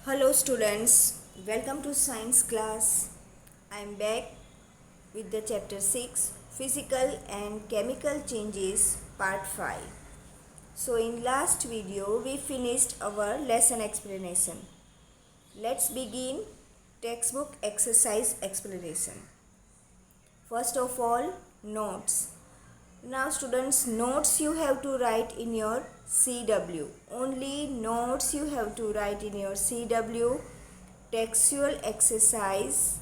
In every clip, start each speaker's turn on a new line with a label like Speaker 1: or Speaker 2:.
Speaker 1: Hello students, welcome to science class. I am back with the chapter 6 Physical and Chemical Changes part 5. So in last video we finished our lesson explanation. Let's begin textbook exercise explanation. First of all, notes. Now students, notes you have to write in your CW. Only notes you have to write in your CW. Textual exercise.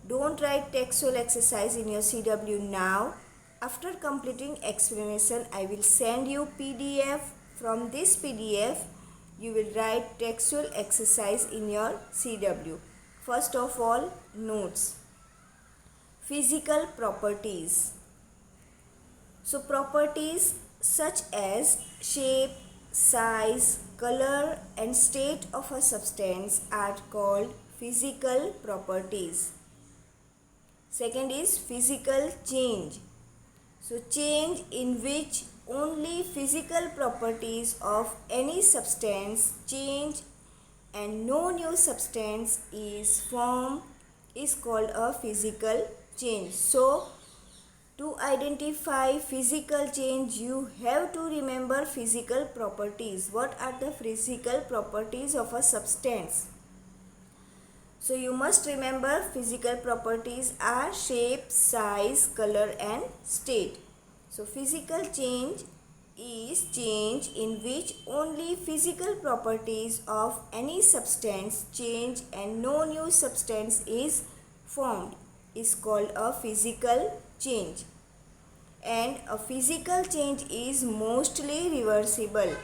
Speaker 1: Don't write textual exercise in your CW now. After completing explanation, I will send you PDF. From this PDF, you will write textual exercise in your CW. First of all, notes. Physical properties. So properties such as shape, size, color and state of a substance are called physical properties. Second is physical change. So change in which only physical properties of any substance change and no new substance is formed is called a physical change. So to identify physical change, you have to remember physical properties. What are the physical properties of a substance? So you must remember physical properties are shape, size, color and state. So physical change is change in which only physical properties of any substance change and no new substance is formed is called a physical change. And a physical change is mostly reversible.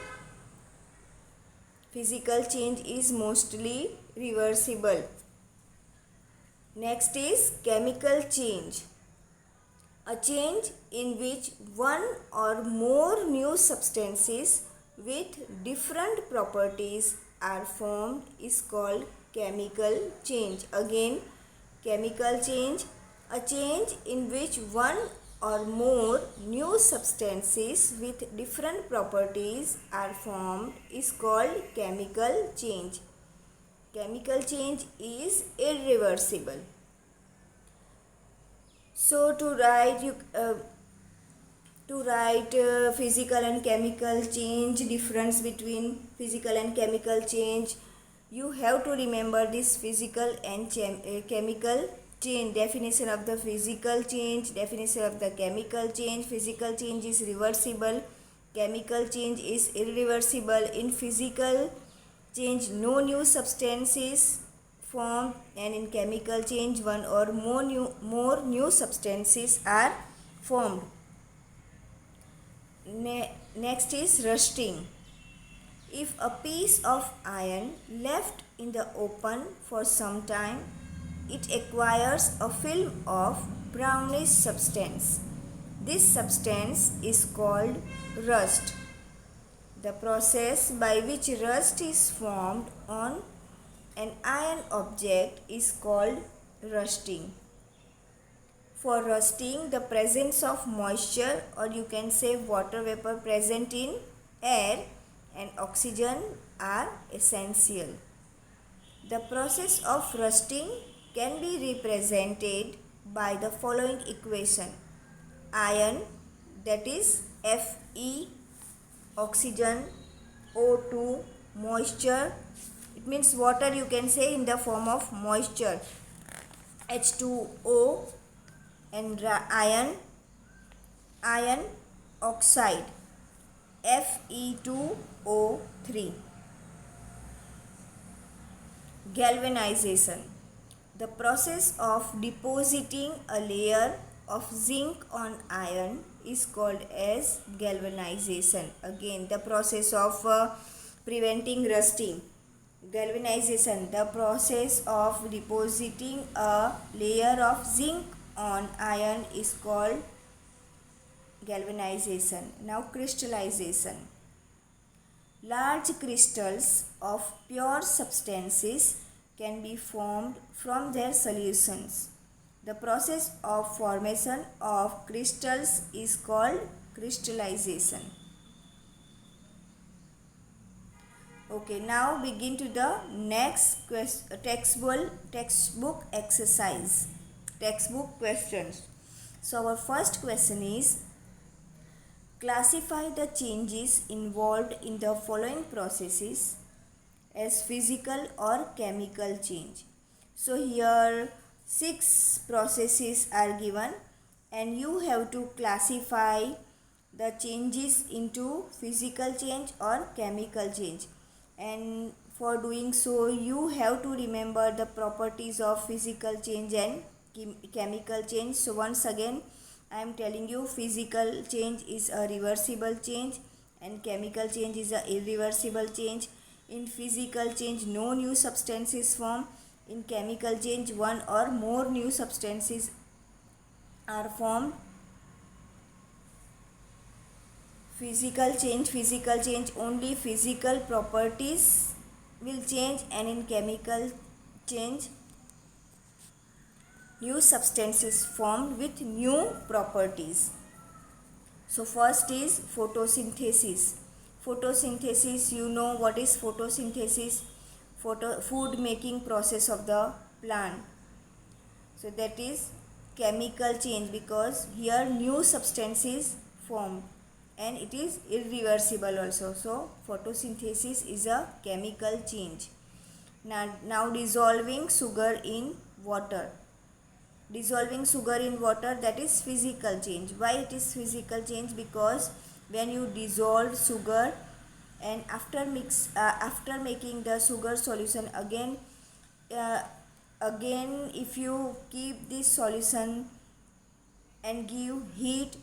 Speaker 1: Physical change is mostly reversible. Next is chemical change. A change in which one or more new substances with different properties are formed is called chemical change. Again, chemical change. A change in which one or more new substances with different properties are formed is called chemical change. Chemical change is irreversible. So to write physical and chemical change, difference between physical and chemical change, you have to remember this physical and chemical change. Definition of the physical change, definition of the chemical change. Physical change is reversible, chemical change is irreversible. In physical change, no new substances formed, and in chemical change, one or more new substances are formed. Next is rusting. If a piece of iron left in the open for some time, it acquires a film of brownish substance. This substance is called rust. The process by which rust is formed on an iron object is called rusting. For rusting, the presence of moisture, or you can say water vapor, present in air and oxygen are essential. The process of rusting can be represented by the following equation. Iron, that is Fe, oxygen, O2, moisture, it means water, you can say in the form of moisture, H2O, and iron oxide, Fe2O3. Galvanization. The process of depositing a layer of zinc on iron is called as galvanization. Again, the process of preventing rusting. Galvanization, the process of depositing a layer of zinc on iron is called galvanization. Now crystallization. Large crystals of pure substances can be formed from their solutions. The process of formation of crystals is called crystallization. Okay, now begin to the next textbook exercise, textbook questions. So our first question is, classify the changes involved in the following processes as physical or chemical change. So here 6 processes are given and you have to classify the changes into physical change or chemical change. And for doing so, you have to remember the properties of physical change and chemical change. So once again, I am telling you, physical change is a reversible change and chemical change is a irreversible change. In physical change, no new substances form. In chemical change, one or more new substances are formed. Physical change, only physical properties will change, and in chemical change, new substances formed with new properties. So first is photosynthesis. Photosynthesis, you know what is photosynthesis? Food making process of the plant. So that is chemical change, because here new substances formed and it is irreversible also. So photosynthesis is a chemical change. Now dissolving sugar in water. Dissolving sugar in water, that is physical change. Why it is physical change? Because when you dissolve sugar and after making the sugar solution again, if you keep this solution and give heat,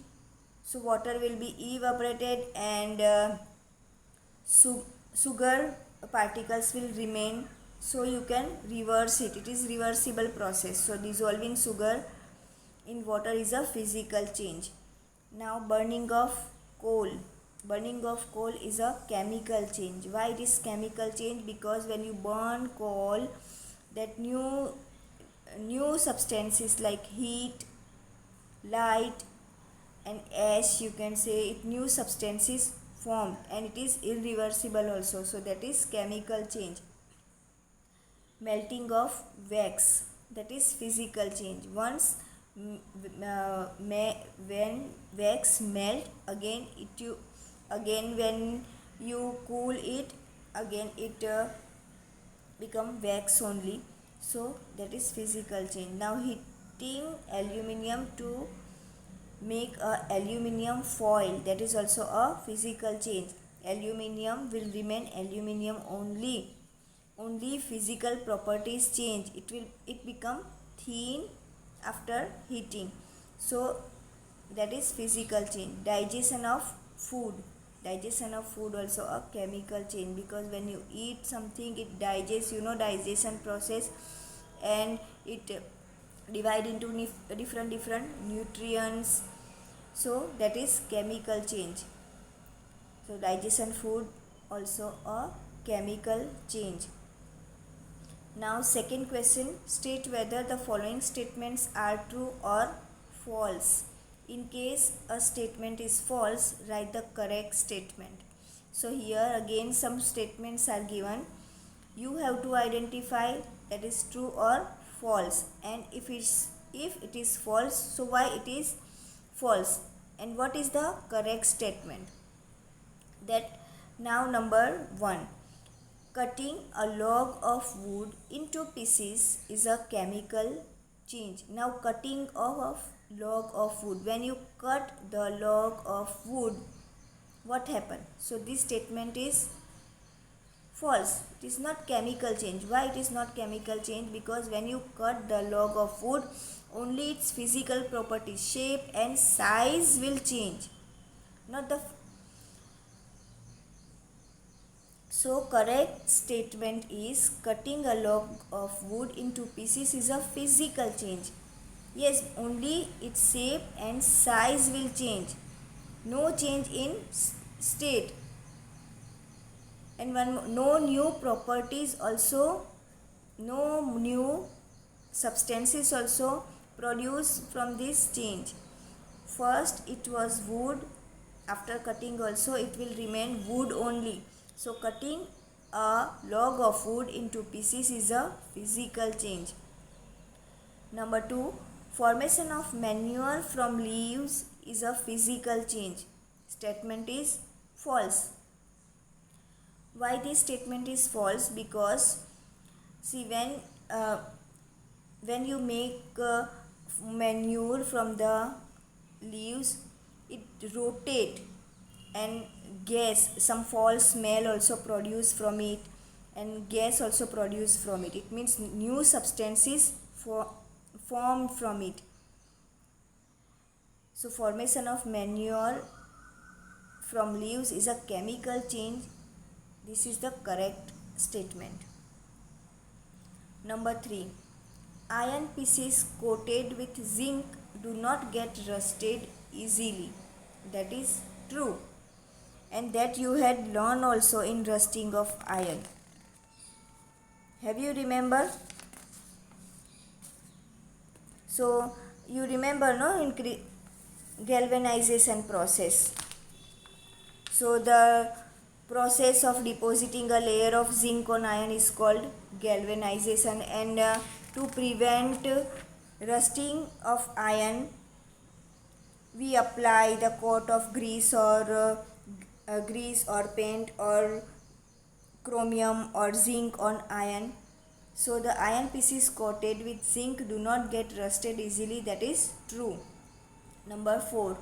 Speaker 1: so water will be evaporated and sugar particles will remain, so you can reverse it. It is reversible process. So dissolving sugar in water is a physical change. Now burning of coal. Burning of coal is a chemical change. Why it is chemical change? Because when you burn coal, that new substances like heat, light and ash, you can say it, new substances formed and it is irreversible also. So that is chemical change. Melting of wax, that is physical change. Once when wax melt, again when you cool it, again it become wax only. So that is physical change. Now heating aluminium to make a aluminium foil, that is also a physical change. Aluminium will remain aluminium only physical properties change. It become thin after heating. So that is physical change. Digestion of food also a chemical change, because when you eat something, it digests, digestion process, and it divide into different nutrients. So that is chemical change. So digestion food also a chemical change. Now second question, state whether the following statements are true or false. In case a statement is false, write the correct statement. So here again some statements are given. You have to identify that is true or false, and if it is false, so why it is false and what is the correct statement. That now number 1, cutting a log of wood into pieces is a chemical change. Now cutting of log of wood, when you cut the log of wood, what happened? So this statement is false. It is not chemical change. Why it is not chemical change? Because when you cut the log of wood, only its physical properties, shape and size will change, not the. So correct statement is, cutting a log of wood into pieces is a physical change. Yes, only its shape and size will change. No change in state. And no new properties also, no new substances also produced from this change. First it was wood, after cutting also it will remain wood only. So cutting a log of wood into pieces is a physical change. Number 2, formation of manure from leaves is a physical change. Statement is false. Why this statement is false? Because see, when you make manure from the leaves, it rotate and gas, some false smell also produce from it, and gas also produced from it. It means new substances formed from it. So formation of manure from leaves is a chemical change. This is the correct statement. Number 3, iron pieces coated with zinc do not get rusted easily. That is true, and that you had learned also in rusting of iron. Have you remember? So you remember, no, in galvanization process. So the process of depositing a layer of zinc on iron is called galvanization, and to prevent rusting of iron, we apply the coat of grease or paint or chromium or zinc on iron. So the iron pieces coated with zinc do not get rusted easily. That is true. Number 4,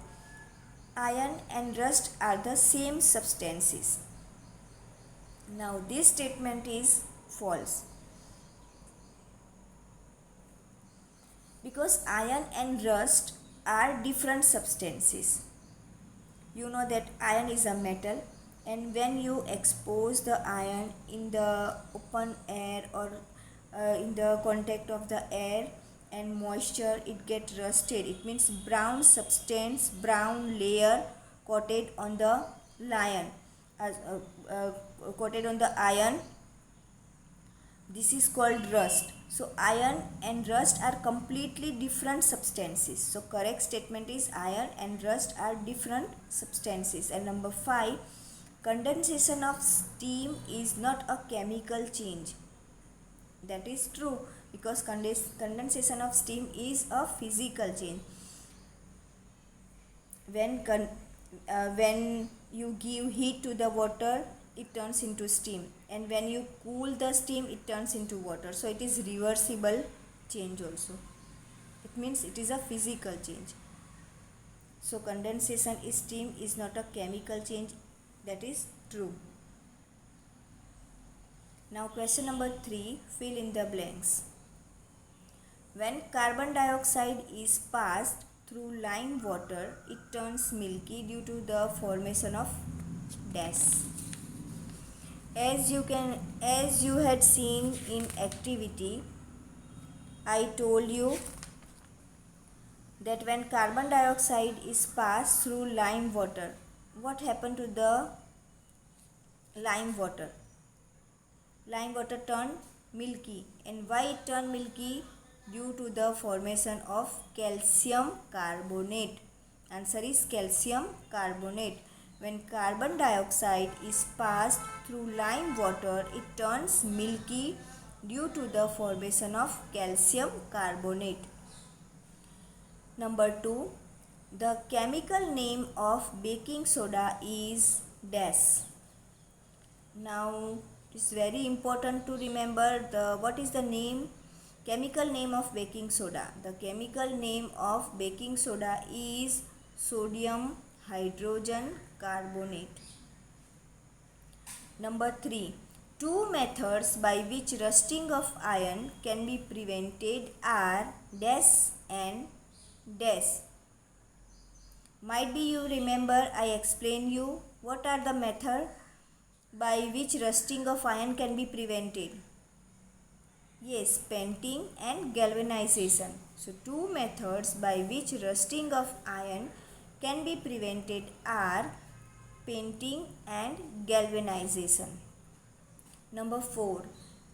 Speaker 1: iron and rust are the same substances. Now this statement is false, because iron and rust are different substances. You know that iron is a metal, and when you expose the iron in the open air or in the contact of the air and moisture, it gets rusted. It means brown substance, brown layer coated on the coated on the iron. This is called rust. So iron and rust are completely different substances. So correct statement is iron and rust are different substances. And number 5, condensation of steam is not a chemical change. That is true, because condensation of steam is a physical change. When you give heat to the water, it turns into steam, and when you cool the steam, it turns into water. So it is reversible change also. It means it is a physical change. So condensation is steam is not a chemical change. That is true. Now question number 3, fill in the blanks. When carbon dioxide is passed through lime water, it turns milky due to the formation of dash. As you had seen in activity, I told you that when carbon dioxide is passed through lime water, what happened to the lime water? Lime water turned milky. And why it turned milky? Due to the formation of calcium carbonate. Answer is calcium carbonate. When carbon dioxide is passed through lime water, it turns milky due to the formation of calcium carbonate. Number 2, the chemical name of baking soda is dash. Now it is very important to remember what is the chemical name of baking soda. The chemical name of baking soda is sodium hydrogen carbonate. Number 3, 2 methods by which rusting of iron can be prevented are dash and dash. Might be you remember I explained you what are the method by which rusting of iron can be prevented. Yes, painting and galvanization. So 2 methods by which rusting of iron can be prevented are painting and galvanization. Number 4,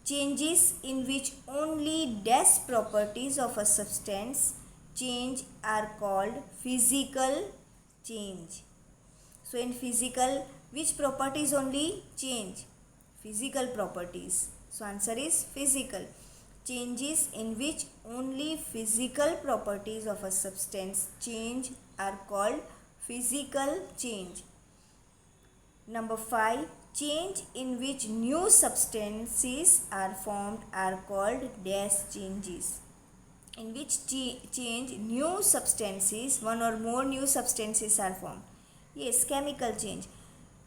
Speaker 1: changes in which only dash properties of a substance change are called physical change. So in physical, which properties only change? physical properties. So answer is physical. Changes in which only physical properties of a substance change are called physical change. Number 5. Change in which new substances are formed are called dash changes. In which change new substances, one or more new substances are formed. Yes, chemical change.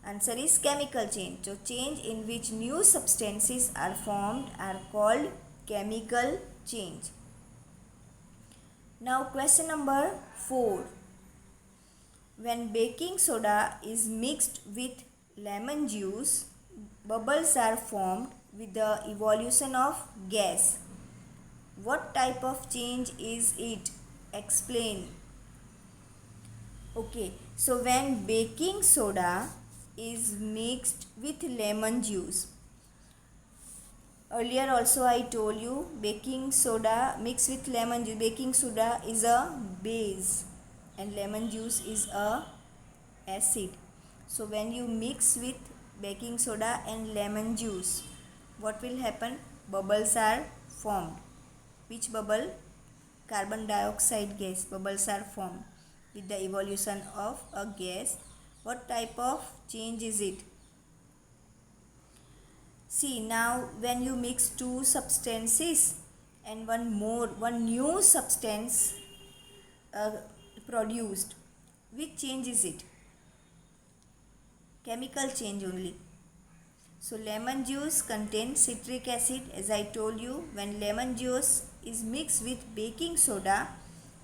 Speaker 1: Answer is chemical change. So change in which new substances are formed are called chemical change. Now question number 4. When baking soda is mixed with lemon juice, bubbles are formed with the evolution of gas. What type of change is it? Explain. Okay, so when baking soda is mixed with lemon juice, earlier also I told you baking soda mixed with lemon juice, baking soda is a base and lemon juice is a acid. So when you mix with baking soda and lemon juice, what will happen? Bubbles are formed. Which bubble? Carbon dioxide gas bubbles are formed with the evolution of a gas. What type of change is it? See, now when you mix two substances and one new substance produced, which change is it? Chemical change only. So lemon juice contains citric acid. As I told you, when lemon juice is mixed with baking soda,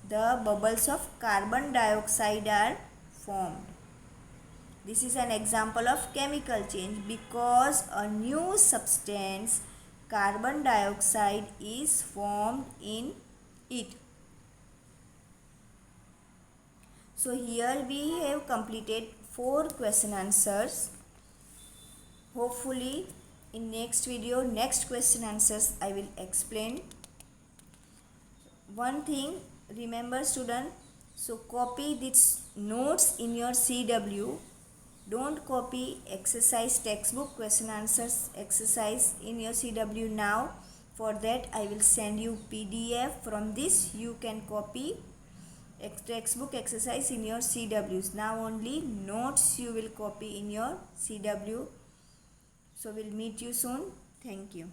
Speaker 1: the bubbles of carbon dioxide are formed. This is an example of chemical change because a new substance, carbon dioxide, is formed in it. So here we have completed 4 question answers. Hopefully in next video, next question answers I will explain. One thing, remember student, so copy these notes in your CW. Don't copy exercise textbook question answers exercise in your CW now. For that I will send you PDF. From this you can copy textbook exercise in your CWs. Now only notes you will copy in your CW. So we'll meet you soon. Thank you.